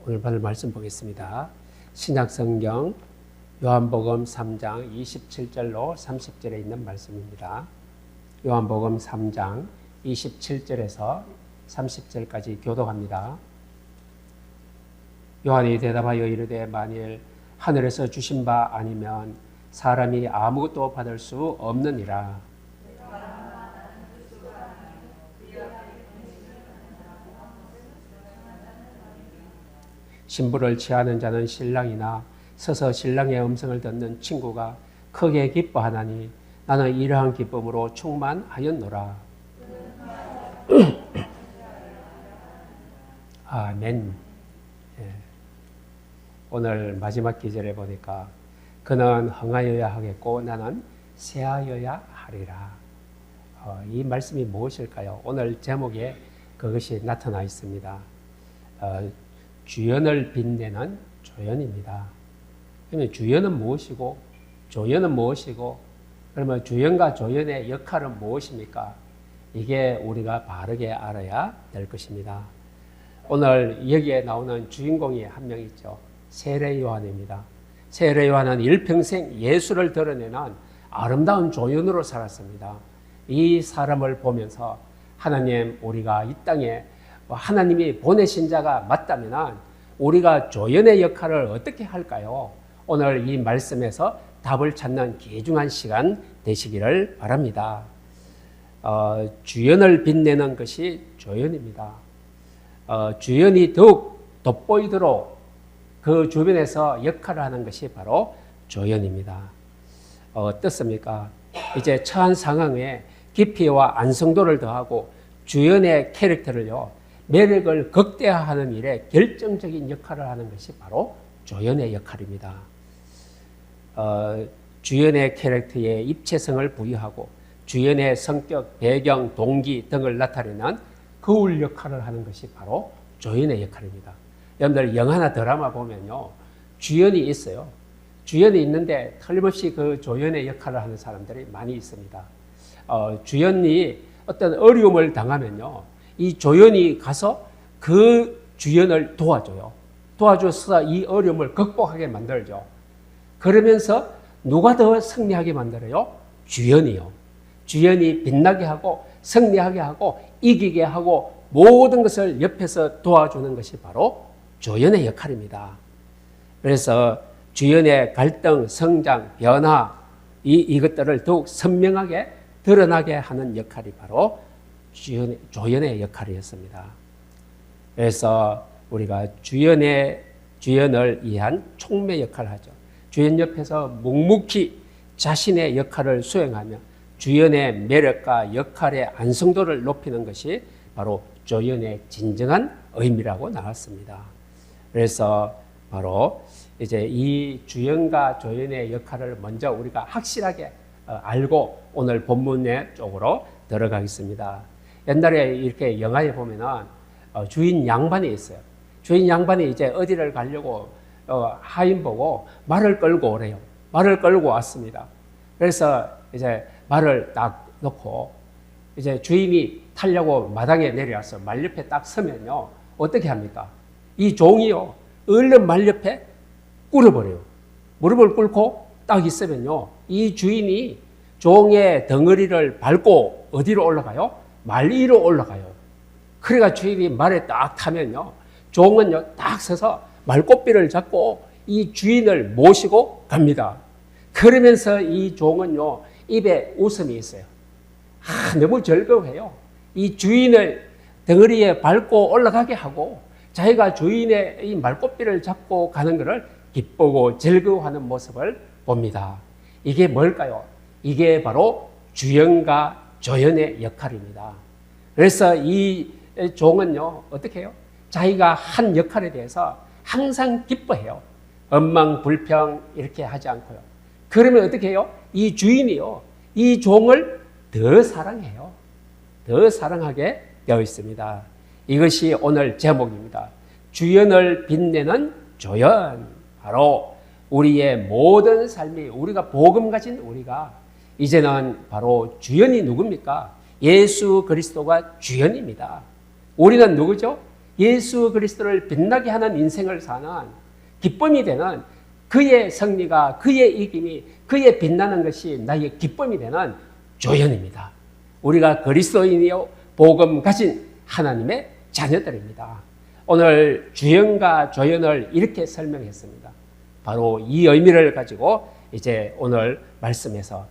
오늘 받을 말씀 보겠습니다. 신약성경 요한복음 3장 27절로 30절에 있는 말씀입니다. 요한복음 3장 27절에서 30절까지 교독합니다. 요한이 대답하여 이르되 만일 하늘에서 주신 바 아니면 사람이 아무것도 받을 수 없느니라. 신부를 취하는 자는 신랑이나 서서 신랑의 음성을 듣는 친구가 크게 기뻐하나니 나는 이러한 기쁨으로 충만하였노라. 아멘. 오늘 마지막 기절에 보니까 그는 흥하여야 하겠고 나는 쇠하여야 하리라. 이 말씀이 무엇일까요? 오늘 제목에 그것이 나타나 있습니다. 주연을 빛내는 조연입니다. 그러면 주연은 무엇이고 조연은 무엇이고 그러면 주연과 조연의 역할은 무엇입니까? 이게 우리가 바르게 알아야 될 것입니다. 오늘 여기에 나오는 주인공이 한 명 있죠. 세례 요한입니다. 세례 요한은 일평생 예수를 드러내는 아름다운 조연으로 살았습니다. 이 사람을 보면서 하나님, 우리가 이 땅에 하나님이 보내신 자가 맞다면 우리가 조연의 역할을 어떻게 할까요? 오늘 이 말씀에서 답을 찾는 귀중한 시간 되시기를 바랍니다. 주연을 빛내는 것이 조연입니다. 주연이 더욱 돋보이도록 그 주변에서 역할을 하는 것이 바로 조연입니다. 어떻습니까? 이제 처한 상황에 깊이와 안성도를 더하고 주연의 캐릭터를요, 매력을 극대화하는 일에 결정적인 역할을 하는 것이 바로 조연의 역할입니다. 주연의 캐릭터에 입체성을 부여하고 주연의 성격, 배경, 동기 등을 나타내는 거울 역할을 하는 것이 바로 조연의 역할입니다. 여러분들 영화나 드라마 보면요, 주연이 있어요. 주연이 있는데 틀림없이 그 조연의 역할을 하는 사람들이 많이 있습니다. 주연이 어떤 어려움을 당하면요, 이 조연이 가서 그 주연을 도와줘요. 도와줘서 이 어려움을 극복하게 만들죠. 그러면서 누가 더 승리하게 만들어요? 주연이요. 주연이 빛나게 하고 승리하게 하고 이기게 하고 모든 것을 옆에서 도와주는 것이 바로 조연의 역할입니다. 그래서 주연의 갈등, 성장, 변화 이것들을 더욱 선명하게 드러나게 하는 역할이 바로 조연의 역할이었습니다. 그래서 우리가 주연을 위한 촉매 역할을 하죠. 주연 옆에서 묵묵히 자신의 역할을 수행하며 주연의 매력과 역할의 안성도를 높이는 것이 바로 조연의 진정한 의미라고 나왔습니다. 그래서 바로 이제 이 주연과 조연의 역할을 먼저 우리가 확실하게 알고 오늘 본문의 쪽으로 들어가겠습니다. 옛날에 이렇게 영화에 보면은 주인 양반이 있어요. 주인 양반이 이제 어디를 가려고 하인 보고 말을 끌고 오래요. 말을 끌고 왔습니다. 그래서 이제 말을 딱 놓고 이제 주인이 타려고 마당에 내려와서 말 옆에 딱 서면요, 어떻게 합니까? 이 종이요, 얼른 말 옆에 꿇어버려요. 무릎을 꿇고 딱 있으면요, 이 주인이 종의 덩어리를 밟고 어디로 올라가요? 말 위로 올라가요. 그래가 주인이 말에 딱 타면요, 종은요 딱 서서 말꼬비를 잡고 이 주인을 모시고 갑니다. 그러면서 이 종은요 입에 웃음이 있어요. 너무 즐거워해요. 이 주인을 덩어리에 밟고 올라가게 하고 자기가 주인의 이 말꼬비를 잡고 가는 것을 기쁘고 즐거워하는 모습을 봅니다. 이게 뭘까요? 이게 바로 주연과 조연의 역할입니다. 그래서 이 종은요 어떻게 해요? 자기가 한 역할에 대해서 항상 기뻐해요. 원망불평 이렇게 하지 않고요. 그러면 어떻게 해요? 이 주인이요, 이 종을 더 사랑해요. 더 사랑하게 되어 있습니다. 이것이 오늘 제목입니다. 주연을 빛내는 조연. 바로 우리의 모든 삶이, 우리가 복음 가진 우리가 이제는 바로 주연이 누굽니까? 예수 그리스도가 주연입니다. 우리는 누구죠? 예수 그리스도를 빛나게 하는 인생을 사는 기쁨이 되는 그의 승리가, 그의 이김이, 그의 빛나는 것이 나의 기쁨이 되는 조연입니다. 우리가 그리스도인이요 복음 가진 하나님의 자녀들입니다. 오늘 주연과 조연을 이렇게 설명했습니다. 바로 이 의미를 가지고 이제 오늘 말씀에서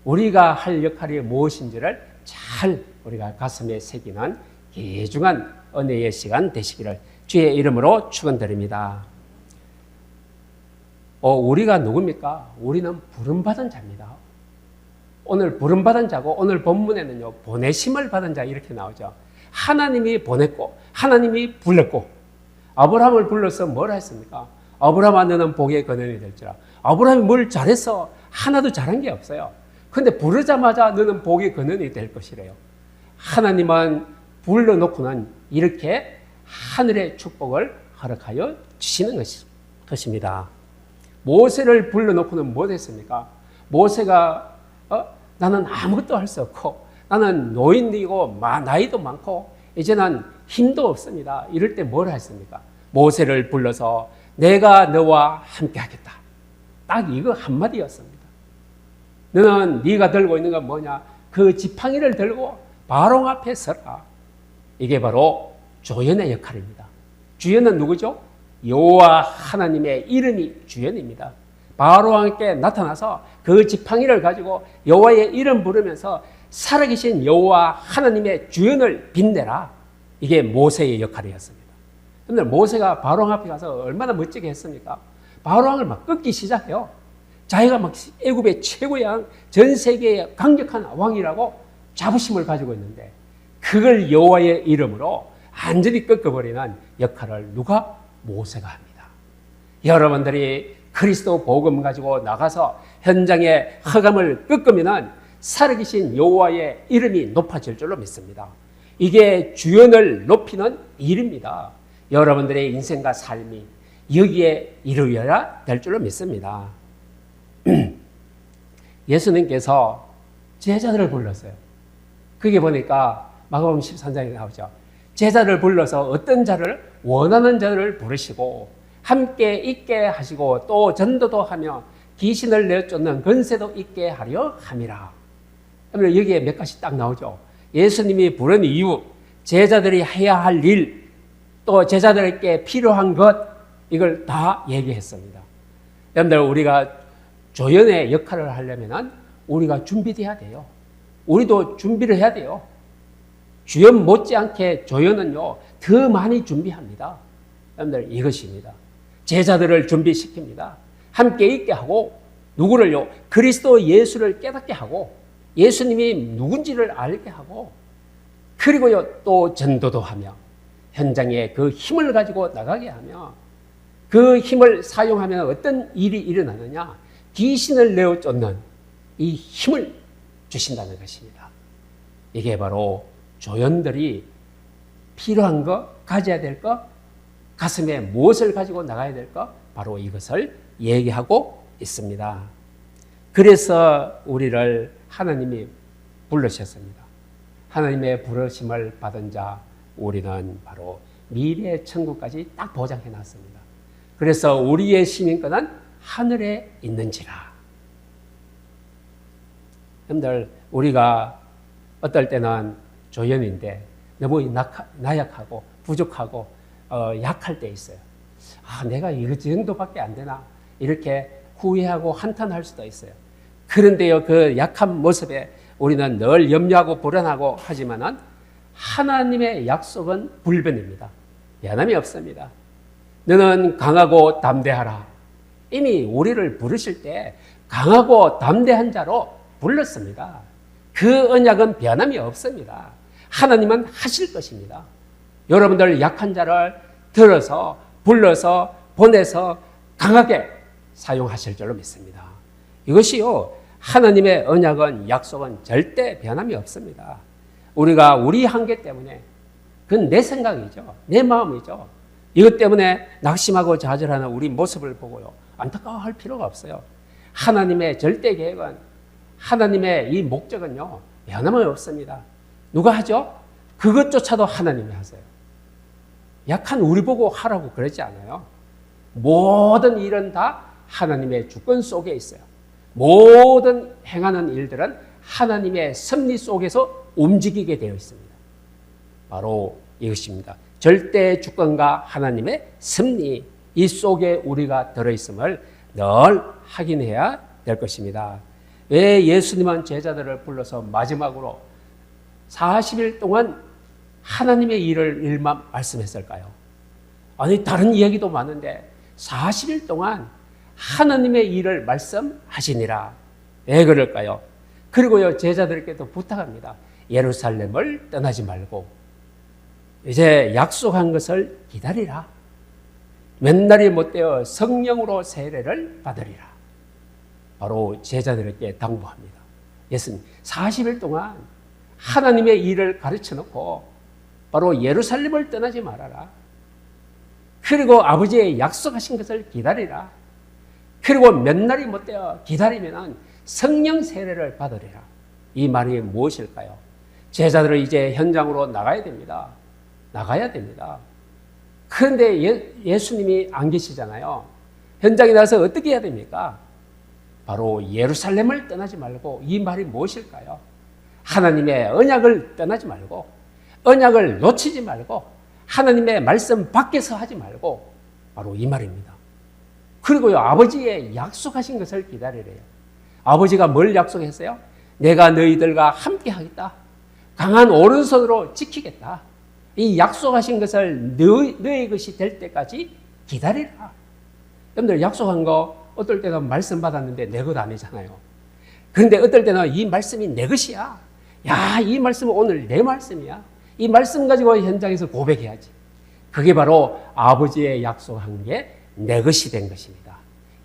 우리가 할 역할이 무엇인지를 잘 우리가 가슴에 새기는 귀중한 은혜의 시간 되시기를 주의 이름으로 축원드립니다. 우리가 누굽니까? 우리는 부름받은 자입니다. 오늘 부름받은 자고 오늘 본문에는요 보내심을 받은 자 이렇게 나오죠. 하나님이 보냈고 하나님이 불렀고 아브라함을 불러서 뭐라 했습니까? 아브라함아 너는 복의 근원이 될지라. 아브라함이 뭘 잘해서 하나도 잘한 게 없어요. 그런데 부르자마자 너는 복의 근원이 될 것이래요. 하나님은 불러놓고는 이렇게 하늘의 축복을 허락하여 주시는 것입니다. 모세를 불러놓고는 뭐 됐습니까? 모세가 나는 아무것도 할 수 없고 나는 노인이고 나이도 많고 이제는 힘도 없습니다. 이럴 때 뭘 했습니까? 모세를 불러서 내가 너와 함께 하겠다. 딱 이거 한마디였습니다. 너는 네가 들고 있는 건 뭐냐? 그 지팡이를 들고 바로 앞에 서라. 이게 바로 조연의 역할입니다. 주연은 누구죠? 여호와 하나님의 이름이 주연입니다. 바로왕께 나타나서 그 지팡이를 가지고 여호와의 이름 부르면서 살아계신 여호와 하나님의 주연을 빛내라. 이게 모세의 역할이었습니다. 그런데 모세가 바로왕 앞에 가서 얼마나 멋지게 했습니까? 바로왕을 막 꺾기 시작해요. 자기가 막 애굽의 최고의 왕, 전 세계의 강력한 왕이라고 자부심을 가지고 있는데 그걸 여호와의 이름으로 완전히 꺾어버리는 역할을 누가? 모세가 합니다. 여러분들이 그리스도 복음 가지고 나가서 현장의 흑암을 꺾으면 살아계신 여호와의 이름이 높아질 줄로 믿습니다. 이게 주연을 높이는 일입니다. 여러분들의 인생과 삶이 여기에 이루어야 될 줄로 믿습니다. 예수님께서 제자들을 불렀어요. 그게 보니까 마가복음 13장에 나오죠. 제자를 불러서 어떤 자를 원하는 자를 부르시고 함께 있게 하시고 또 전도도 하며 귀신을 내쫓는 권세도 있게 하려 함이라. 여기에 몇 가지 딱 나오죠. 예수님이 부른 이유, 제자들이 해야 할 일, 또 제자들에게 필요한 것, 이걸 다 얘기했습니다. 여러분들 우리가 조연의 역할을 하려면 우리가 준비돼야 돼요. 우리도 준비를 해야 돼요. 주연 못지않게 조연은요 더 많이 준비합니다. 여러분들 이것입니다. 제자들을 준비시킵니다. 함께 있게 하고 누구를요? 그리스도 예수를 깨닫게 하고 예수님이 누군지를 알게 하고 그리고요 또 전도도 하며 현장에 그 힘을 가지고 나가게 하며 그 힘을 사용하면 어떤 일이 일어나느냐? 귀신을 내어 쫓는 이 힘을 주신다는 것입니다. 이게 바로 조연들이 필요한 것, 가져야 될 것, 가슴에 무엇을 가지고 나가야 될 것, 바로 이것을 얘기하고 있습니다. 그래서 우리를 하나님이 부르셨습니다. 하나님의 부르심을 받은 자, 우리는 바로 미래의 천국까지 딱 보장해 놨습니다. 그래서 우리의 시민권은 하늘에 있는지라. 여러분들 우리가 어떨 때는 조연인데 너무 나약하고 부족하고 약할 때 있어요. 내가 이 정도밖에 안 되나 이렇게 후회하고 한탄할 수도 있어요. 그런데요 그 약한 모습에 우리는 늘 염려하고 불안하고 하지만은 하나님의 약속은 불변입니다. 변함이 없습니다. 너는 강하고 담대하라. 이미 우리를 부르실 때 강하고 담대한 자로 불렀습니다. 그 언약은 변함이 없습니다. 하나님은 하실 것입니다. 여러분들 약한 자를 들어서 불러서 보내서 강하게 사용하실 줄로 믿습니다. 이것이요 하나님의 언약은 약속은 절대 변함이 없습니다. 우리가 우리 한계 때문에 그건 내 생각이죠. 내 마음이죠. 이것 때문에 낙심하고 좌절하는 우리 모습을 보고요 안타까워할 필요가 없어요. 하나님의 절대 계획은 하나님의 이 목적은요 변함이 없습니다. 누가 하죠? 그것조차도 하나님이 하세요. 약한 우리 보고 하라고 그러지 않아요. 모든 일은 다 하나님의 주권 속에 있어요. 모든 행하는 일들은 하나님의 섭리 속에서 움직이게 되어 있습니다. 바로 이것입니다. 절대 주권과 하나님의 섭리, 이 속에 우리가 들어있음을 늘 확인해야 될 것입니다. 왜 예수님은 제자들을 불러서 마지막으로 40일 동안 하나님의 일만 말씀했을까요? 아니, 다른 이야기도 많은데 40일 동안 하나님의 일을 말씀하시니라. 왜 그럴까요? 그리고요, 제자들께도 부탁합니다. 예루살렘을 떠나지 말고 이제 약속한 것을 기다리라. 몇 날이 못되어 성령으로 세례를 받으리라. 바로 제자들에게 당부합니다. 예수님 40일 동안 하나님의 일을 가르쳐 놓고 바로 예루살렘을 떠나지 말아라. 그리고 아버지의 약속하신 것을 기다리라. 그리고 몇 날이 못되어 기다리면 성령 세례를 받으리라. 이 말이 무엇일까요? 제자들은 이제 현장으로 나가야 됩니다. 나가야 됩니다. 그런데 예수님이 안 계시잖아요. 현장에 나가서 어떻게 해야 됩니까? 바로 예루살렘을 떠나지 말고, 이 말이 무엇일까요? 하나님의 언약을 떠나지 말고, 언약을 놓치지 말고, 하나님의 말씀 밖에서 하지 말고, 바로 이 말입니다. 그리고요, 아버지의 약속하신 것을 기다리래요. 아버지가 뭘 약속했어요? 내가 너희들과 함께 하겠다. 강한 오른손으로 지키겠다. 이 약속하신 것을 너의 것이 될 때까지 기다리라. 여러분들 약속한 거 어떨 때는 말씀 받았는데 내 것 아니잖아요. 그런데 어떨 때는 이 말씀이 내 것이야. 야, 이 말씀은 오늘 내 말씀이야. 이 말씀 가지고 현장에서 고백해야지. 그게 바로 아버지의 약속한 게 내 것이 된 것입니다.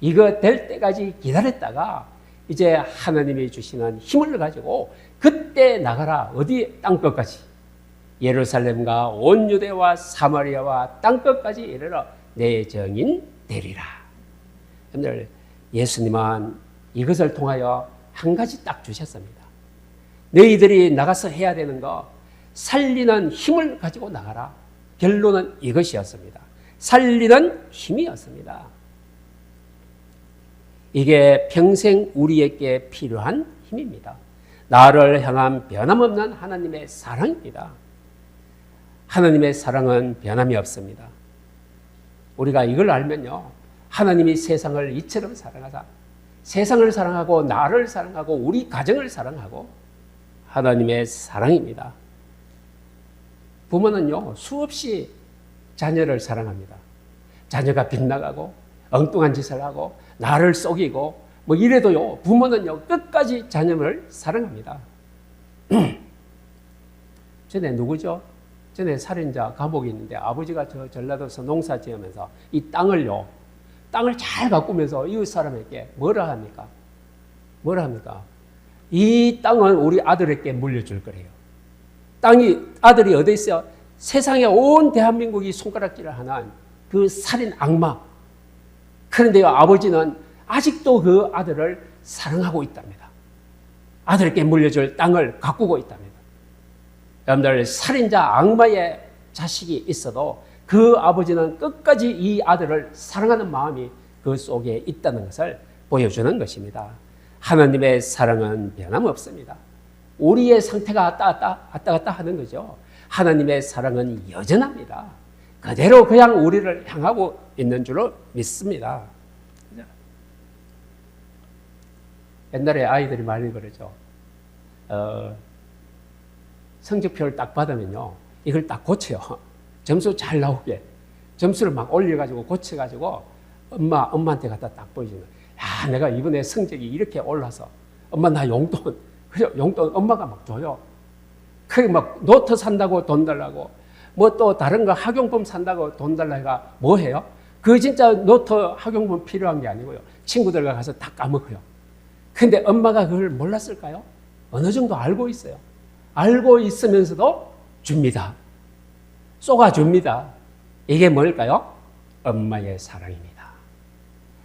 이거 될 때까지 기다렸다가 이제 하나님이 주시는 힘을 가지고 그때 나가라. 어디? 땅끝까지. 예루살렘과 온 유대와 사마리아와 땅끝까지 이르러 내 정인 되리라. 여러분들, 예수님은 이것을 통하여 한 가지 딱 주셨습니다. 너희들이 나가서 해야 되는 거, 살리는 힘을 가지고 나가라. 결론은 이것이었습니다. 살리는 힘이었습니다. 이게 평생 우리에게 필요한 힘입니다. 나를 향한 변함없는 하나님의 사랑입니다. 하나님의 사랑은 변함이 없습니다. 우리가 이걸 알면요, 하나님이 세상을 이처럼 사랑하사, 세상을 사랑하고 나를 사랑하고 우리 가정을 사랑하고, 하나님의 사랑입니다. 부모는요, 수없이 자녀를 사랑합니다. 자녀가 빗나가고 엉뚱한 짓을 하고 나를 속이고 뭐 이래도요, 부모는요 끝까지 자녀를 사랑합니다. 전에 누구죠? 전에 살인자 감옥에 있는데 아버지가 저 전라도에서 농사 지으면서 이 땅을 잘 가꾸면서 이웃 사람에게 뭐라 합니까? 뭐라 합니까? 이 땅은 우리 아들에게 물려줄 거래요. 아들이 어디 있어요? 세상에 온 대한민국이 손가락질을 하는 그 살인 악마. 그런데요, 아버지는 아직도 그 아들을 사랑하고 있답니다. 아들에게 물려줄 땅을 가꾸고 있답니다. 여러분들, 살인자 악마의 자식이 있어도 그 아버지는 끝까지 이 아들을 사랑하는 마음이 그 속에 있다는 것을 보여주는 것입니다. 하나님의 사랑은 변함없습니다. 우리의 상태가 왔다 갔다 하는 거죠. 하나님의 사랑은 여전합니다. 그대로 그냥 우리를 향하고 있는 줄로 믿습니다. 옛날에 아이들이 많이 그러죠. 성적표를 딱 받으면요, 이걸 딱 고쳐요. 점수 잘 나오게. 점수를 막 올려가지고 고쳐가지고 엄마한테 갖다 딱 보여주는 거예요. 야, 내가 이번에 성적이 이렇게 올라서 엄마 나 용돈, 그죠? 용돈 엄마가 막 줘요. 그게 막 노트 산다고 돈 달라고, 뭐 또 다른 거 학용품 산다고 돈 달라가 뭐 해요? 그 진짜 노트 학용품 필요한 게 아니고요, 친구들과 가서 다 까먹어요. 근데 엄마가 그걸 몰랐을까요? 어느 정도 알고 있어요. 알고 있으면서도 줍니다. 쏘아줍니다. 이게 뭘까요? 엄마의 사랑입니다.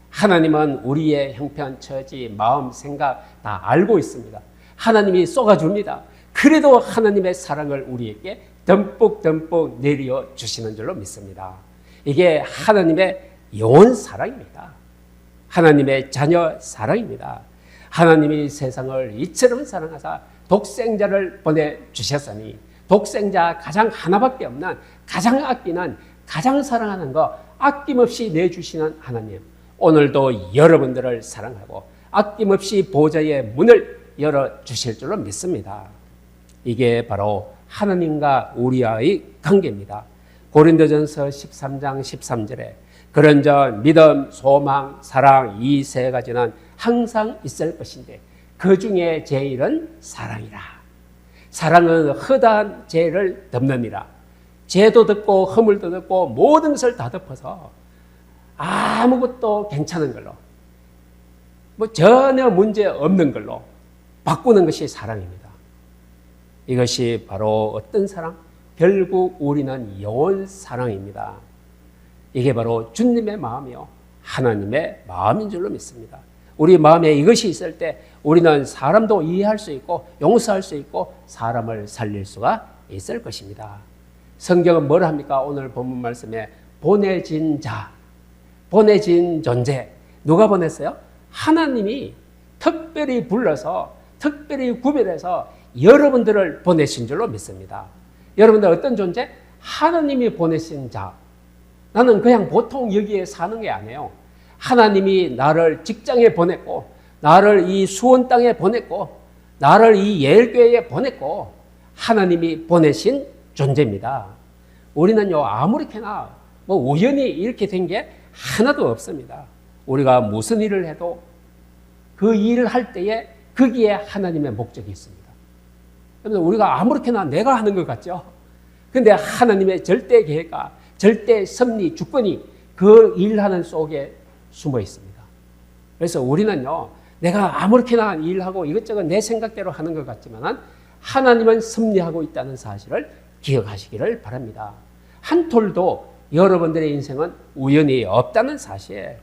하나님은 우리의 형편, 처지, 마음, 생각 다 알고 있습니다. 하나님이 쏘아줍니다. 그래도 하나님의 사랑을 우리에게 듬뿍듬뿍 내려 주시는 줄로 믿습니다. 이게 하나님의 영원 사랑입니다. 하나님의 자녀 사랑입니다. 하나님이 세상을 이처럼 사랑하사 독생자를 보내주셨으니 독생자 가장 하나밖에 없는 가장 아끼는 가장 사랑하는 거 아낌없이 내주시는 하나님, 오늘도 여러분들을 사랑하고 아낌없이 보좌의 문을 열어주실 줄로 믿습니다. 이게 바로 하나님과 우리와의 관계입니다. 고린도전서 13장 13절에 그런즉 믿음, 소망, 사랑 이 세 가지는 항상 있을 것인데 그 중에 제일은 사랑이라. 사랑은 허다한 죄를 덮느니라. 죄도 덮고 허물도 덮고 모든 것을 다 덮어서 아무것도 괜찮은 걸로, 전혀 문제 없는 걸로 바꾸는 것이 사랑입니다. 이것이 바로 어떤 사랑? 결국 우리는 영원 사랑입니다. 이게 바로 주님의 마음이요 하나님의 마음인 줄로 믿습니다. 우리 마음에 이것이 있을 때 우리는 사람도 이해할 수 있고 용서할 수 있고 사람을 살릴 수가 있을 것입니다. 성경은 뭘 합니까? 오늘 본문 말씀에 보내진 자, 보내진 존재. 누가 보냈어요? 하나님이 특별히 불러서 특별히 구별해서 여러분들을 보내신 줄로 믿습니다. 여러분들 어떤 존재? 하나님이 보내신 자. 나는 그냥 보통 여기에 사는 게 아니에요. 하나님이 나를 직장에 보냈고 나를 이 수원 땅에 보냈고 나를 이 예일교회에 보냈고 하나님이 보내신 존재입니다. 우리는요 아무렇게나 우연히 이렇게 된 게 하나도 없습니다. 우리가 무슨 일을 해도 그 일을 할 때에 거기에 하나님의 목적이 있습니다. 우리가 아무렇게나 내가 하는 것 같죠? 그런데 하나님의 절대 계획과 절대 섭리, 주권이 그 일하는 속에 숨어 있습니다. 그래서 우리는요, 내가 아무렇게나 일하고 이것저것 내 생각대로 하는 것 같지만 하나님은 섭리하고 있다는 사실을 기억하시기를 바랍니다. 한 톨도 여러분들의 인생은 우연히 없다는 사실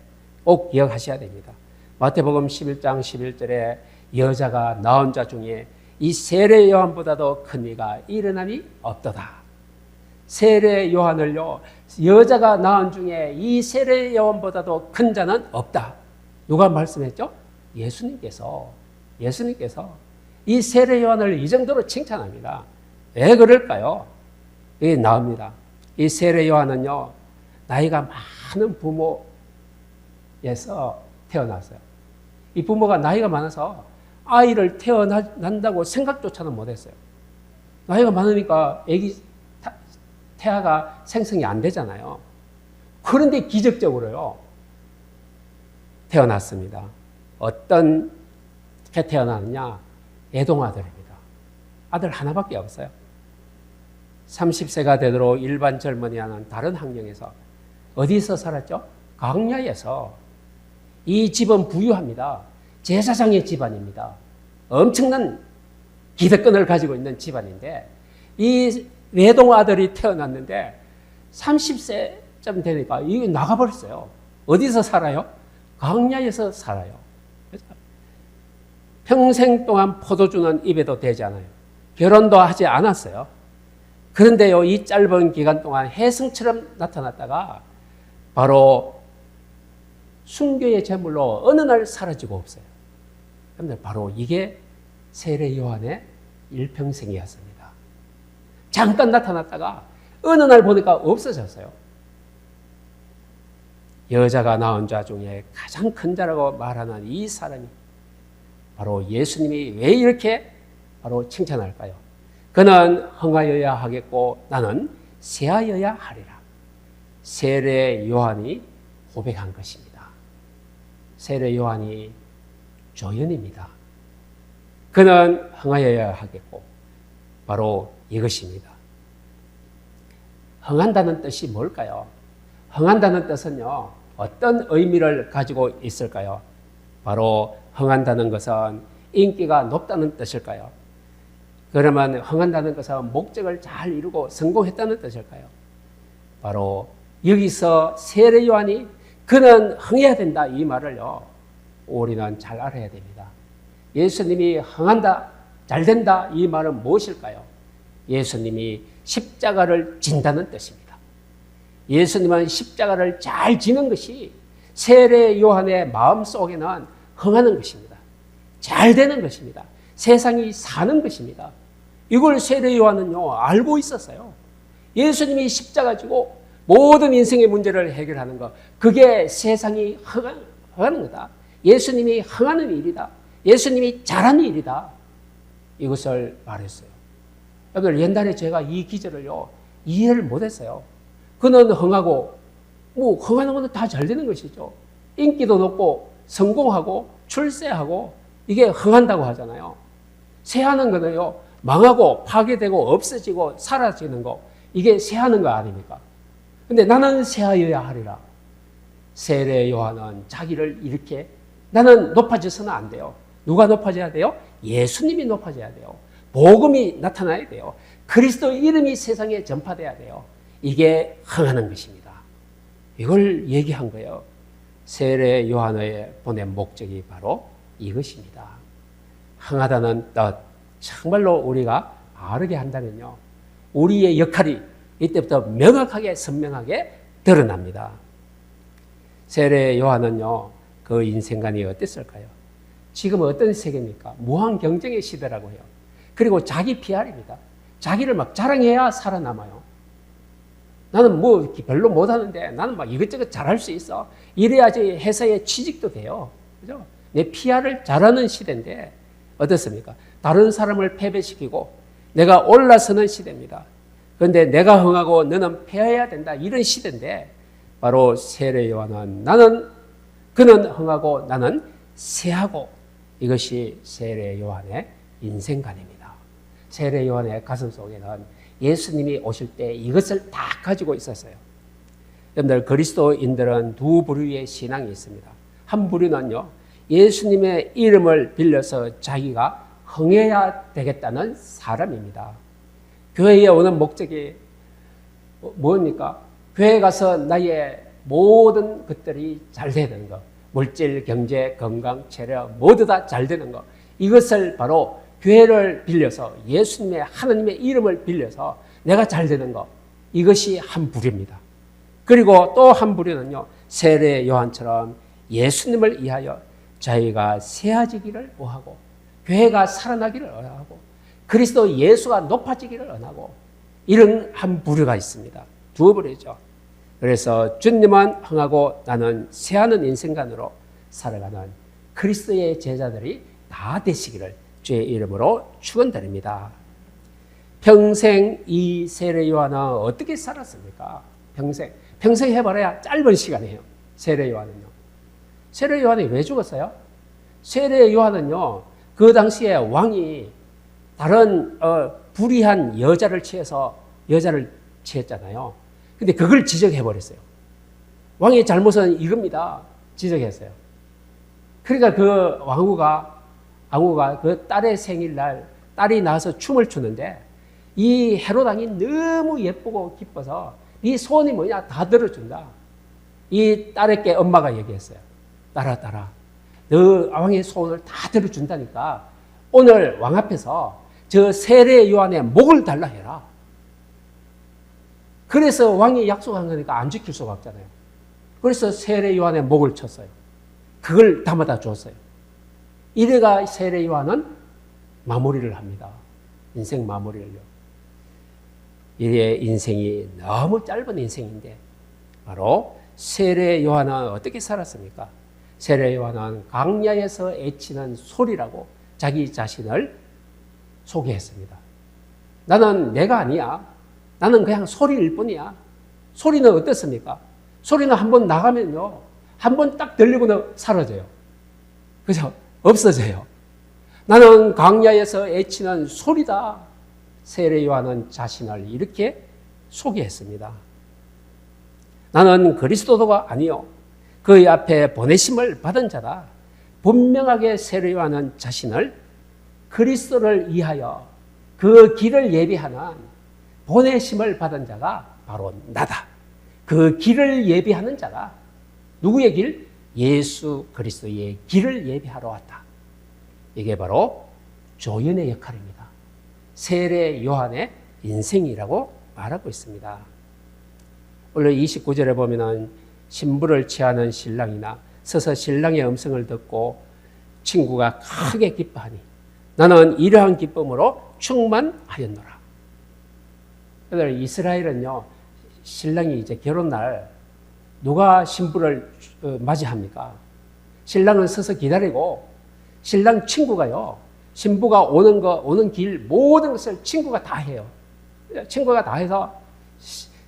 꼭 기억하셔야 됩니다. 마태복음 11장 11절에 여자가 낳은 자 중에 이 세례 요한보다도 큰 이가 일어나니 없도다. 세례 요한을요, 여자가 낳은 중에 이 세례 요한보다도 큰 자는 없다. 누가 말씀했죠? 예수님께서 이 세례 요한을 이 정도로 칭찬합니다. 왜 그럴까요? 이게 나옵니다. 이 세례 요한은요, 나이가 많은 부모에서 태어났어요. 이 부모가 나이가 많아서 아이를 태어난다고 생각조차는 못했어요. 나이가 많으니까 태아가 생성이 안 되잖아요. 그런데 기적적으로요, 태어났습니다. 어떤 게 태어나느냐? 애동아들입니다. 아들 하나밖에 없어요. 30세가 되도록 일반 젊은이와는 다른 환경에서 어디서 살았죠? 광야에서. 이 집은 부유합니다. 제사장의 집안입니다. 엄청난 기득권을 가지고 있는 집안인데 이 외동 아들이 태어났는데 30세쯤 되니까 이게 나가버렸어요. 어디서 살아요? 광야에서 살아요. 평생 동안 포도주는 입에도 대지 않아요. 결혼도 하지 않았어요. 그런데요, 이 짧은 기간 동안 혜성처럼 나타났다가 바로 순교의 제물로 어느 날 사라지고 없어요. 그런데 바로 이게 세례 요한의 일평생이었습니다. 잠깐 나타났다가 어느 날 보니까 없어졌어요. 여자가 낳은 자 중에 가장 큰 자라고 말하는 이 사람이 바로 예수님이 왜 이렇게 바로 칭찬할까요? 그는 흥하여야 하겠고 나는 쇠하여야 하리라. 세례 요한이 고백한 것입니다. 세례 요한이 조연입니다. 그는 흥하여야 하겠고 바로 이것입니다. 흥한다는 뜻이 뭘까요? 흥한다는 뜻은요, 어떤 의미를 가지고 있을까요? 바로 흥한다는 것은 인기가 높다는 뜻일까요? 그러면 흥한다는 것은 목적을 잘 이루고 성공했다는 뜻일까요? 바로 여기서 세례 요한이 그는 흥해야 된다 이 말을요, 우리는 잘 알아야 됩니다. 예수님이 흥한다, 잘 된다. 이 말은 무엇일까요? 예수님이 십자가를 진다는 뜻입니다. 예수님은 십자가를 잘 지는 것이 세례 요한의 마음속에는 흥하는 것입니다. 잘 되는 것입니다. 세상이 사는 것입니다. 이걸 세례 요한은요, 알고 있었어요. 예수님이 십자가 지고 모든 인생의 문제를 해결하는 것, 그게 세상이 흥하는 거다. 예수님이 흥하는 일이다. 예수님이 잘하는 일이다. 이것을 말했어요. 여러분, 옛날에 제가 이 기절을요, 이해를 못했어요. 그는 흥하고, 흥하는 것은 다 잘 되는 것이죠. 인기도 높고, 성공하고, 출세하고, 이게 흥한다고 하잖아요. 쇠하는 거는요, 망하고, 파괴되고, 없어지고, 사라지는 거, 이게 쇠하는 거 아닙니까? 근데 나는 쇠하여야 하리라. 세례 요한은 자기를 이렇게, 나는 높아져서는 안 돼요. 누가 높아져야 돼요? 예수님이 높아져야 돼요. 복음이 나타나야 돼요. 그리스도 이름이 세상에 전파돼야 돼요. 이게 흥하는 것입니다. 이걸 얘기한 거예요. 세례 요한의 보낸 목적이 바로 이것입니다. 흥하다는 뜻, 정말로 우리가 바르게 한다면요, 우리의 역할이 이때부터 명확하게 선명하게 드러납니다. 세례 요한은요, 그 인생관이 어땠을까요? 지금 어떤 세계입니까? 무한 경쟁의 시대라고 해요. 그리고 자기 PR입니다. 자기를 막 자랑해야 살아남아요. 나는 별로 못하는데 나는 막 이것저것 잘할 수 있어. 이래야지 회사에 취직도 돼요. 그죠? 내 PR을 잘하는 시대인데 어떻습니까? 다른 사람을 패배시키고 내가 올라서는 시대입니다. 그런데 내가 흥하고 너는 패해야 된다. 이런 시대인데 바로 세례 요한은 그는 흥하고 나는 쇠하고, 이것이 세례 요한의 인생관입니다. 세례 요한의 가슴 속에는 예수님이 오실 때 이것을 다 가지고 있었어요. 여러분들, 그리스도인들은 두 부류의 신앙이 있습니다. 한 부류는요, 예수님의 이름을 빌려서 자기가 흥해야 되겠다는 사람입니다. 교회에 오는 목적이 뭡니까? 교회에 가서 나의 모든 것들이 잘 되는 것, 물질, 경제, 건강, 체력 모두 다 잘 되는 것, 이것을 바로 교회를 빌려서 예수님의 하나님의 이름을 빌려서 내가 잘 되는 것, 이것이 한 부류입니다. 그리고 또 한 부류는요, 세례 요한처럼 예수님을 위하여 자기가 세아지기를 원하고 교회가 살아나기를 원하고 그리스도 예수가 높아지기를 원하고, 이런 한 부류가 있습니다. 두 부류죠. 그래서 주님은 흥하고 나는 쇠하는 인생관으로 살아가는 그리스도의 제자들이 다 되시기를 주의 이름으로 축원드립니다. 평생 이 세례 요한은 어떻게 살았습니까? 평생 해봐야 짧은 시간이에요. 세례 요한은요. 세례 요한이 왜 죽었어요? 세례 요한은요, 그 당시에 왕이 다른 불의한 여자를 취했잖아요. 근데 그걸 지적해버렸어요. 왕의 잘못은 이겁니다. 지적했어요. 그러니까 그 왕후가 그 딸의 생일날 딸이 나와서 춤을 추는데 이 헤롯 왕이 너무 예쁘고 기뻐서 네 소원이 뭐냐 다 들어준다. 이 딸에게 엄마가 얘기했어요. 딸아, 너 왕의 소원을 다 들어준다니까 오늘 왕 앞에서 저 세례 요한의 목을 달라 해라. 그래서 왕이 약속한 거니까 안 지킬 수가 없잖아요. 그래서 세례 요한의 목을 쳤어요. 그걸 담아다 줬어요. 이래가 세례 요한은 마무리를 합니다. 인생 마무리를요. 이래 인생이 너무 짧은 인생인데 바로 세례 요한은 어떻게 살았습니까? 세례 요한은 광야에서 애치는 소리라고 자기 자신을 소개했습니다. 나는 내가 아니야. 나는 그냥 소리일 뿐이야. 소리는 어떻습니까? 소리는 한번 나가면요, 한번 딱 들리고는 사라져요. 그죠? 없어져요. 나는 광야에서 애치는 소리다. 세례 요한은 자신을 이렇게 소개했습니다. 나는 그리스도가 아니요, 그의 앞에 보내심을 받은 자다. 분명하게 세례 요한은 자신을 그리스도를 위하여 그 길을 예비하는 보내심을 받은 자가 바로 나다. 그 길을 예비하는 자가 누구의 길? 예수 그리스도의 길을 예비하러 왔다. 이게 바로 조연의 역할입니다. 세례 요한의 인생이라고 말하고 있습니다. 원래 29절에 보면은 신부를 취하는 신랑이나 서서 신랑의 음성을 듣고 친구가 크게 기뻐하니 나는 이러한 기쁨으로 충만하였노라. 그래서 이스라엘은요, 신랑이 이제 결혼날 누가 신부를 맞이합니까? 신랑은 서서 기다리고 신랑 친구가요, 신부가 오는 길 모든 것을 친구가 다 해요. 친구가 다 해서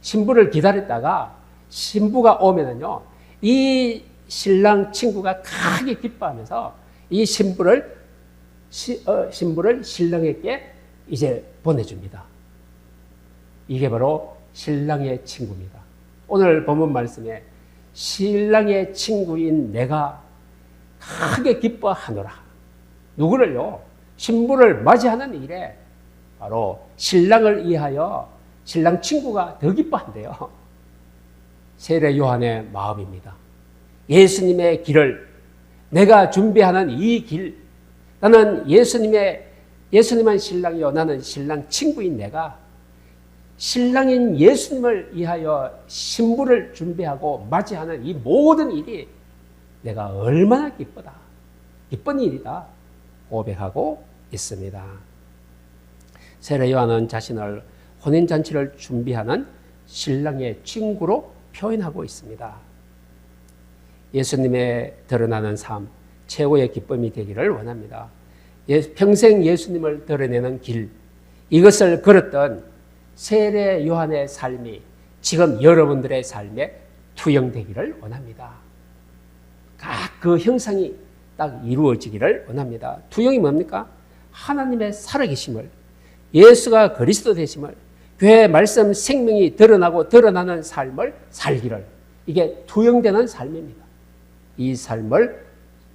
신부를 기다렸다가 신부가 오면은요, 이 신랑 친구가 크게 기뻐하면서 이 신부를 신랑에게 이제 보내줍니다. 이게 바로 신랑의 친구입니다. 오늘 본문 말씀에 신랑의 친구인 내가 크게 기뻐하노라. 누구를요? 신부를 맞이하는 일에 바로 신랑을 위하여 신랑 친구가 더 기뻐한대요. 세례 요한의 마음입니다. 예수님의 길을 내가 준비하는 이 길, 나는 예수님은 신랑이요, 나는 신랑 친구인 내가 신랑인 예수님을 위하여 신부를 준비하고 맞이하는 이 모든 일이 내가 얼마나 기쁜 일이다 고백하고 있습니다. 세례 요한은 자신을 혼인잔치를 준비하는 신랑의 친구로 표현하고 있습니다. 예수님의 드러나는 삶, 최고의 기쁨이 되기를 원합니다. 평생 예수님을 드러내는 길, 이것을 걸었던 세례 요한의 삶이 지금 여러분들의 삶에 투영되기를 원합니다. 각 그 형상이 딱 이루어지기를 원합니다. 투영이 뭡니까? 하나님의 살아계심을, 예수가 그리스도 되심을, 교회의 말씀 생명이 드러나는 삶을 살기를, 이게 투영되는 삶입니다. 이 삶을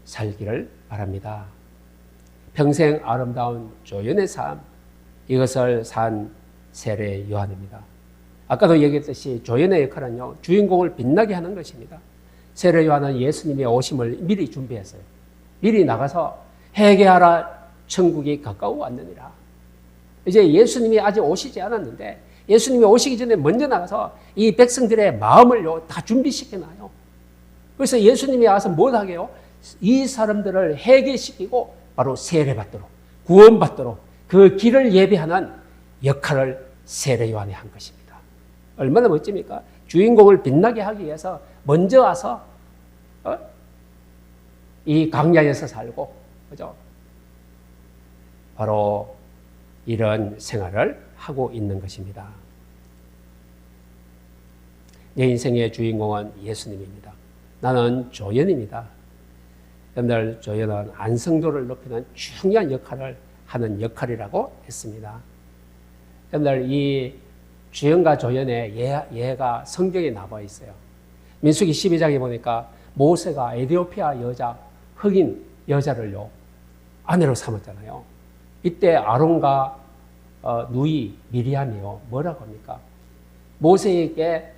살기를 바랍니다. 평생 아름다운 조연의 삶, 이것을 산 세례 요한입니다. 아까도 얘기했듯이 조연의 역할은요, 주인공을 빛나게 하는 것입니다. 세례 요한은 예수님의 오심을 미리 준비했어요. 미리 나가서 회개하라, 천국이 가까워 왔느니라. 이제 예수님이 아직 오시지 않았는데 예수님이 오시기 전에 먼저 나가서 이 백성들의 마음을요 다 준비시켜놔요. 그래서 예수님이 와서 뭘 하게요? 이 사람들을 회개시키고 바로 세례받도록, 구원받도록 그 길을 예비하는 역할을 세례 요한이 한 것입니다. 얼마나 멋집니까? 주인공을 빛나게 하기 위해서 먼저 와서 이 광야에서 살고, 그죠? 바로 이런 생활을 하고 있는 것입니다. 내 인생의 주인공은 예수님입니다. 나는 조연입니다. 여러분들, 조연은 안성도를 높이는 중요한 역할을 하는 역할이라고 했습니다. 여러분들, 이 주연과 조연의 예가 성경에 나와 있어요. 민수기 12장에 보니까 모세가 에티오피아 여자, 흑인 여자를요 아내로 삼았잖아요. 이때 아론과 누이 미리암이요 뭐라고 합니까? 모세에게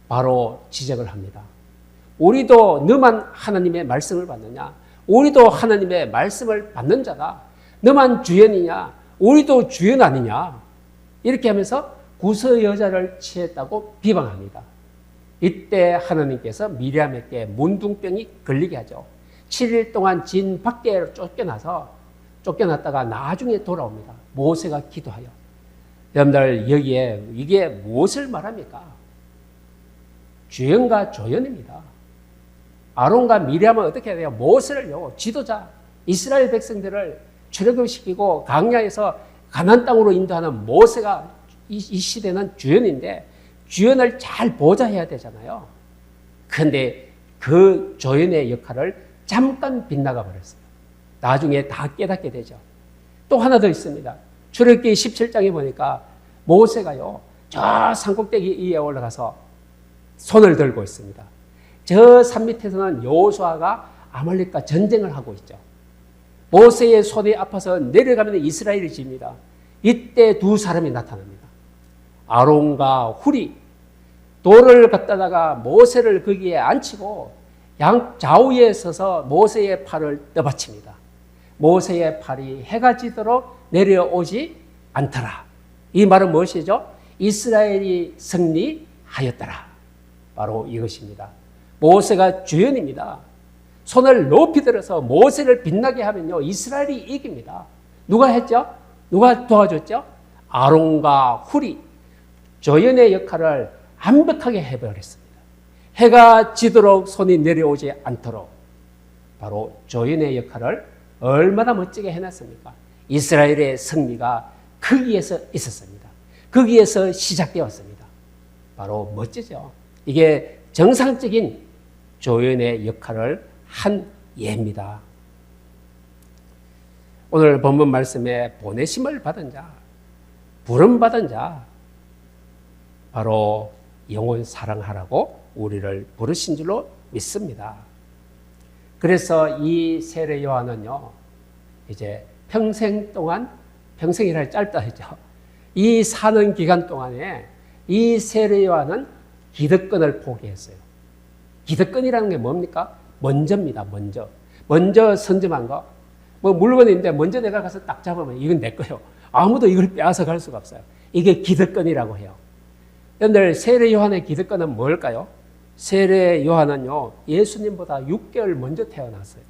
바로 지적을 합니다. 우리도 너만 하나님의 말씀을 받느냐? 우리도 하나님의 말씀을 받는 자다. 너만 주연이냐? 우리도 주연 아니냐? 이렇게 하면서 구서 여자를 취했다고 비방합니다. 이때 하나님께서 미리암에게 문둥병이 걸리게 하죠. 7일 동안 진 밖에 쫓겨났다가 나중에 돌아옵니다. 모세가 기도하여. 여러분들, 여기에 이게 무엇을 말합니까? 주연과 조연입니다. 아론과 미리암은 어떻게 해야 돼요? 모세를요, 지도자, 이스라엘 백성들을 출애굽시키고 광야에서 가나안 땅으로 인도하는 모세가 이 시대는 주연인데 주연을 잘 보좌해야 되잖아요. 그런데 그 조연의 역할을 잠깐 빗나가 버렸어요. 나중에 다 깨닫게 되죠. 또 하나 더 있습니다. 출애굽기 17장에 보니까 모세가요, 저 산꼭대기 위에 올라가서 손을 들고 있습니다. 저 산 밑에서는 여호수아가 아말렉과 전쟁을 하고 있죠. 모세의 손이 아파서 내려가면 이스라엘이 집니다. 이때 두 사람이 나타납니다. 아론과 훌이 돌을 갖다다가 모세를 거기에 앉히고 양 좌우에 서서 모세의 팔을 떠받칩니다. 모세의 팔이 해가 지도록 내려오지 않더라. 이 말은 무엇이죠? 이스라엘이 승리하였더라. 바로 이것입니다. 모세가 주연입니다. 손을 높이 들어서 모세를 빛나게 하면요, 이스라엘이 이깁니다. 누가 했죠? 누가 도와줬죠? 아론과 훌이 조연의 역할을 완벽하게 해버렸습니다. 해가 지도록 손이 내려오지 않도록 바로 조연의 역할을 얼마나 멋지게 해놨습니까? 이스라엘의 승리가 거기에서 있었습니다. 거기에서 시작되었습니다. 바로 멋지죠. 이게 정상적인 조연의 역할을 한 예입니다. 오늘 본문 말씀에 보내심을 받은 자, 부름받은 자, 바로 영혼 사랑하라고 우리를 부르신 줄로 믿습니다. 그래서 이 세례 요한은요, 이제 평생 동안, 평생이라 짧다 했죠. 이 사는 기간 동안에 이 세례 요한은 기득권을 포기했어요. 기득권이라는 게 뭡니까? 먼저입니다. 먼저 선점한 거. 뭐 물건인데 먼저 내가 가서 딱 잡으면 이건 내 거예요. 아무도 이걸 빼앗아 갈 수가 없어요. 이게 기득권이라고 해요. 여러분들 세례 요한의 기득권은 뭘까요? 세례 요한은요, 예수님보다 6개월 먼저 태어났어요.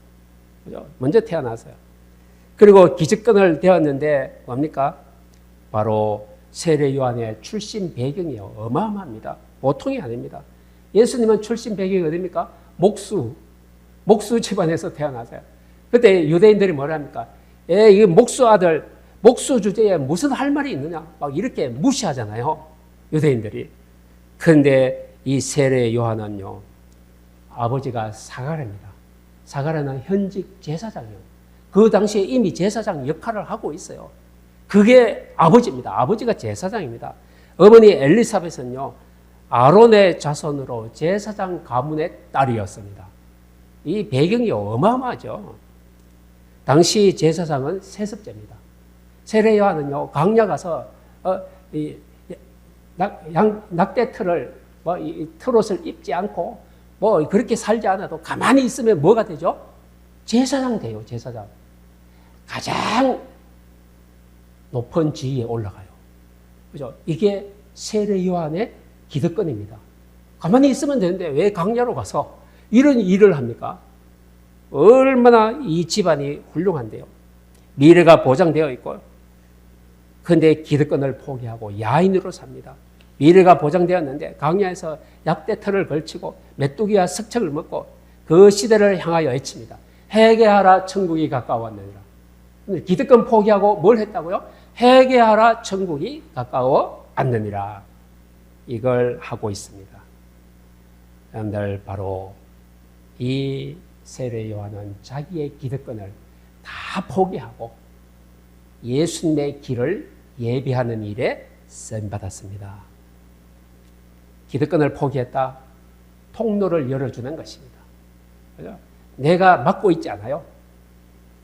그죠? 먼저 태어났어요. 그리고 기득권을 되었는데 뭡니까? 바로 세례 요한의 출신 배경이요. 어마어마합니다. 보통이 아닙니다. 예수님은 출신 배경이 어디입니까? 목수 집안에서 태어나세요. 그때 유대인들이 뭐라 합니까? 이게 목수 아들, 목수 주제에 무슨 할 말이 있느냐? 막 이렇게 무시하잖아요. 유대인들이. 그런데 이 세례 요한은요, 아버지가 사가랴입니다. 사가랴는 현직 제사장이요. 그 당시에 이미 제사장 역할을 하고 있어요. 그게 아버지입니다. 아버지가 제사장입니다. 어머니 엘리사벳은요, 아론의 자손으로 제사장 가문의 딸이었습니다. 이 배경이 어마어마하죠. 당시 제사장은 세습제입니다. 세례 요한은요, 광야 가서 낙대 틀을 이 트롯을 입지 않고 그렇게 살지 않아도 가만히 있으면 뭐가 되죠? 제사장 돼요. 제사장. 가장 높은 지위에 올라가요. 그죠? 이게 세례 요한의 기득권입니다. 가만히 있으면 되는데 왜 광야로 가서 이런 일을 합니까? 얼마나 이 집안이 훌륭한데요. 미래가 보장되어 있고요. 그런데 기득권을 포기하고 야인으로 삽니다. 미래가 보장되었는데 광야에서 약대털을 걸치고 메뚜기와 석청을 먹고 그 시대를 향하여 외칩니다. 회개하라, 천국이 가까웠느니라. 기득권 포기하고 뭘 했다고요? 회개하라, 천국이 가까워왔느니라. 이걸 하고 있습니다. 여러분들, 바로 이 세례 요한은 자기의 기득권을 다 포기하고 예수님의 길을 예비하는 일에 쓰임받았습니다. 기득권을 포기했다. 통로를 열어주는 것입니다. 그죠? 내가 막고 있지 않아요.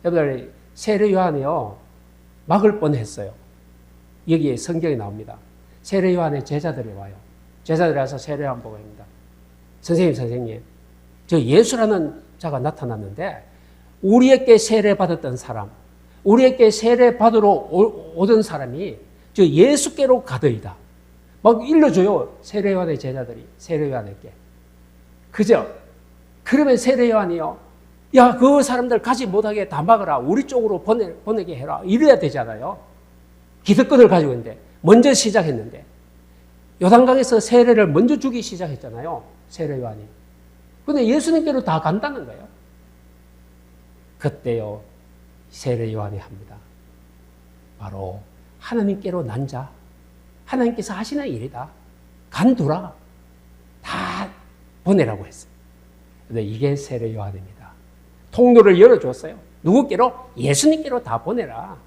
여러분들, 세례 요한이요, 막을 뻔했어요. 여기에 성경이 나옵니다. 세례 요한의 제자들이 와요. 제자들이 와서 세례 요한 보고 합니다. 선생님, 저 예수라는 자가 나타났는데 우리에게 세례 받았던 사람, 우리에게 세례 받으러 오던 사람이 저 예수께로 가더이다. 막 일러줘요. 세례 요한의 제자들이 세례 요한에게. 그죠? 그러면 세례 요한이요, 야, 그 사람들 가지 못하게 다 막으라. 우리 쪽으로 보내게 해라. 이래야 되잖아요. 기득권을 가지고 있는데, 먼저 시작했는데. 요단강에서 세례를 먼저 주기 시작했잖아요. 세례 요한이. 근데 예수님께로 다 간다는 거예요. 그때요, 세례 요한이 합니다. 바로 하나님께로 난 자, 하나님께서 하시는 일이다. 간두라. 다 보내라고 했어요. 근데 이게 세례 요한입니다. 통로를 열어줬어요. 누구께로? 예수님께로 다 보내라.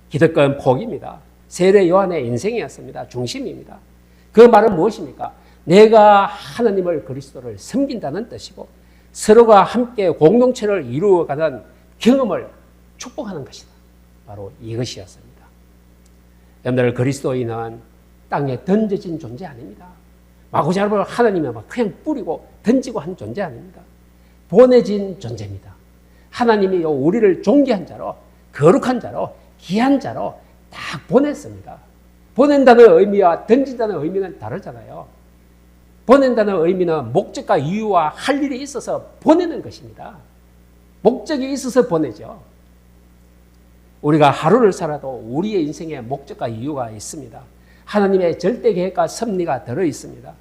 기득권 포기입니다. 세례 요한의 인생이었습니다. 중심입니다. 그 말은 무엇입니까? 내가 하나님을, 그리스도를 섬긴다는 뜻이고 서로가 함께 공동체를 이루어가는 경험을 축복하는 것이다. 바로 이것이었습니다. 여러분들, 그리스도인은 땅에 던져진 존재 아닙니다. 마구잡이로 하나님이 막 그냥 뿌리고 던지고 한 존재 아닙니다. 보내진 존재입니다. 하나님이 우리를 존귀한 자로, 거룩한 자로, 귀한 자로 딱 보냈습니다. 보낸다는 의미와 던진다는 의미는 다르잖아요. 보낸다는 의미는 목적과 이유와 할 일이 있어서 보내는 것입니다. 목적이 있어서 보내죠. 우리가 하루를 살아도 우리의 인생에 목적과 이유가 있습니다. 하나님의 절대 계획과 섭리가 들어 있습니다.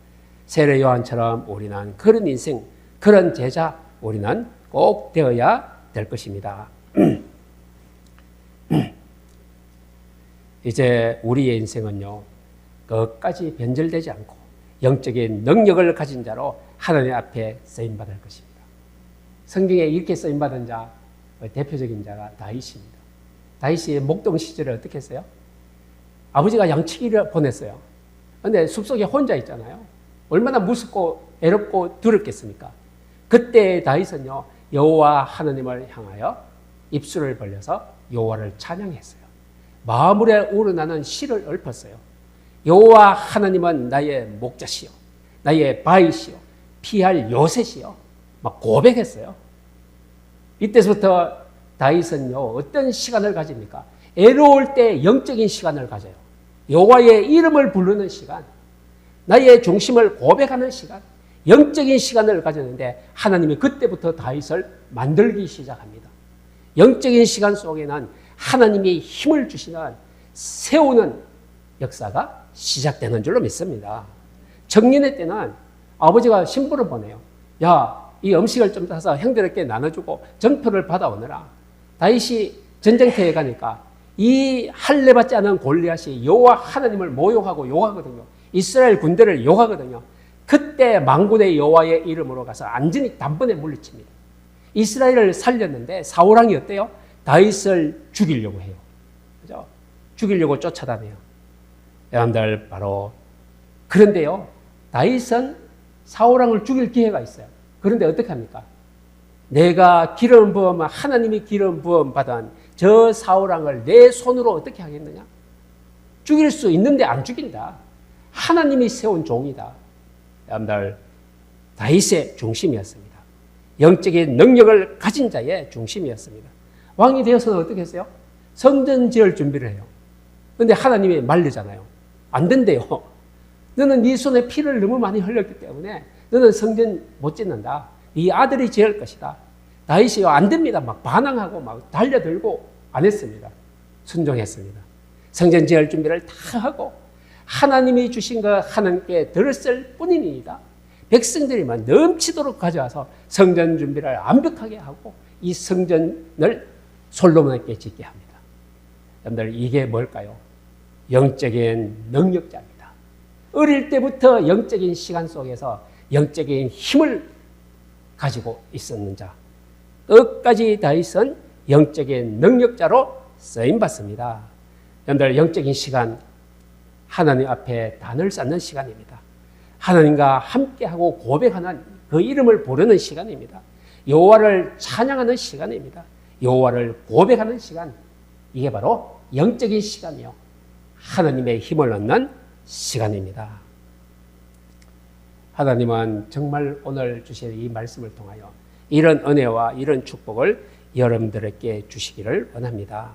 세례 요한처럼 우리는 그런 인생, 그런 제자 우리는 꼭 되어야 될 것입니다. 이제 우리의 인생은요, 끝까지 변절되지 않고 영적인 능력을 가진 자로 하나님 앞에 쓰임받을 것입니다. 성경에 이렇게 쓰임받은 자, 대표적인 자가 다윗입니다. 다윗이 목동 시절에 어떻게 했어요? 아버지가 양치기를 보냈어요. 그런데 숲속에 혼자 있잖아요. 얼마나 무섭고 애롭고 두렵겠습니까? 그때 다윗은요, 여호와 하나님을 향하여 입술을 벌려서 여호와를 찬양했어요. 마음에 우러나는 시를 읊었어요. 여호와 하나님은 나의 목자시요, 나의 바위시요, 피할 요새시요, 막 고백했어요. 이때부터 다윗은요, 어떤 시간을 가집니까? 애로울 때 영적인 시간을 가져요. 여호와의 이름을 부르는 시간, 나의 중심을 고백하는 시간, 영적인 시간을 가졌는데 하나님이 그때부터 다윗을 만들기 시작합니다. 영적인 시간 속에는 하나님이 힘을 주시는 세우는 역사가 시작되는 줄로 믿습니다. 청년의 때는 아버지가 신부를 보내요. 야, 이 음식을 좀 사서 형들에게 나눠주고 전표를 받아오너라. 다윗이 전쟁터에 가니까 이 할례받지 않은 골리앗이 여호와 하나님을 모욕하고 욕하거든요. 이스라엘 군대를 욕하거든요. 그때 만군의 여호와의 이름으로 가서 안전히 단번에 물리칩니다. 이스라엘을 살렸는데 사울왕이 어때요? 다윗을 죽이려고 해요. 그죠? 죽이려고 쫓아다녀요. 여러분들 바로 그런데요, 다윗은 사울왕을 죽일 기회가 있어요. 그런데 어떻게 합니까? 내가 기름 부음, 하나님이 기름 부음 받은 저 사울왕을 내 손으로 어떻게 하겠느냐? 죽일 수 있는데 안 죽인다. 하나님이 세운 종이다. 여러분들, 다윗의 중심이었습니다. 영적인 능력을 가진 자의 중심이었습니다. 왕이 되어서는 어떻게 했어요? 성전 지을 준비를 해요. 그런데 하나님이 말리잖아요. 안 된대요. 너는 네 손에 피를 너무 많이 흘렸기 때문에 너는 성전 못 짓는다. 네 아들이 지을 것이다. 다윗이요, 안 됩니다. 막 반항하고 막 달려들고 안 했습니다. 순종했습니다. 성전 지을 준비를 다 하고 하나님이 주신 것 하나님께 들었을 뿐입니다. 백성들이만 넘치도록 가져와서 성전 준비를 완벽하게 하고 이 성전을 솔로몬에게 짓게 합니다. 여러분들, 이게 뭘까요? 영적인 능력자입니다. 어릴 때부터 영적인 시간 속에서 영적인 힘을 가지고 있었는 자, 끝까지 다윗은 영적인 능력자로 쓰임받습니다. 여러분들, 영적인 시간, 하나님 앞에 단을 쌓는 시간입니다. 하나님과 함께하고 고백하는 그 이름을 부르는 시간입니다. 여호와를 찬양하는 시간입니다. 여호와를 고백하는 시간, 이게 바로 영적인 시간이요, 하나님의 힘을 얻는 시간입니다. 하나님은 정말 오늘 주신 이 말씀을 통하여 이런 은혜와 이런 축복을 여러분들에게 주시기를 원합니다.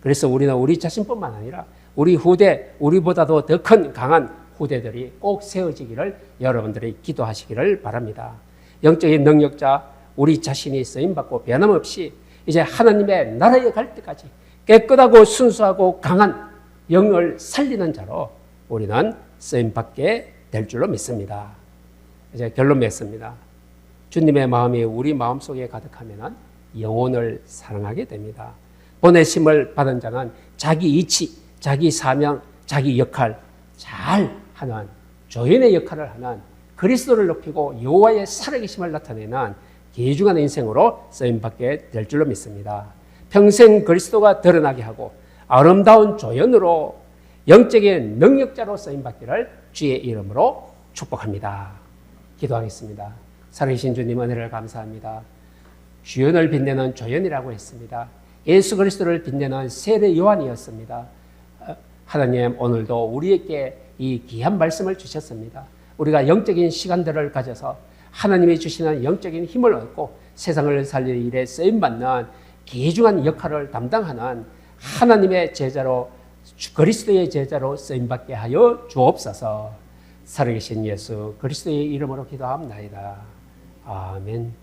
그래서 우리는 우리 자신뿐만 아니라 우리 후대, 우리보다도 더 큰 강한 후대들이 꼭 세워지기를 여러분들이 기도하시기를 바랍니다. 영적인 능력자, 우리 자신이 쓰임받고 변함없이 이제 하나님의 나라에 갈 때까지 깨끗하고 순수하고 강한 영을 살리는 자로 우리는 쓰임받게 될 줄로 믿습니다. 이제 결론 맺습니다. 주님의 마음이 우리 마음속에 가득하면 영혼을 사랑하게 됩니다. 보내심을 받은 자는 자기 이치, 자기 사명, 자기 역할 잘 하는, 조연의 역할을 하는, 그리스도를 높이고 여호와의 살아계심을 나타내는 귀중한 인생으로 쓰임받게 될 줄로 믿습니다. 평생 그리스도가 드러나게 하고 아름다운 조연으로 영적인 능력자로 쓰임받기를 주의 이름으로 축복합니다. 기도하겠습니다. 살아계신 주님, 은혜를 감사합니다. 주연을 빛내는 조연이라고 했습니다. 예수 그리스도를 빛내는 세례 요한이었습니다. 하나님, 오늘도 우리에게 이 귀한 말씀을 주셨습니다. 우리가 영적인 시간들을 가져서 하나님이 주시는 영적인 힘을 얻고 세상을 살릴 일에 쓰임받는 귀중한 역할을 담당하는 하나님의 제자로, 그리스도의 제자로 쓰임받게 하여 주옵소서. 살아계신 예수 그리스도의 이름으로 기도합나이다. 아멘.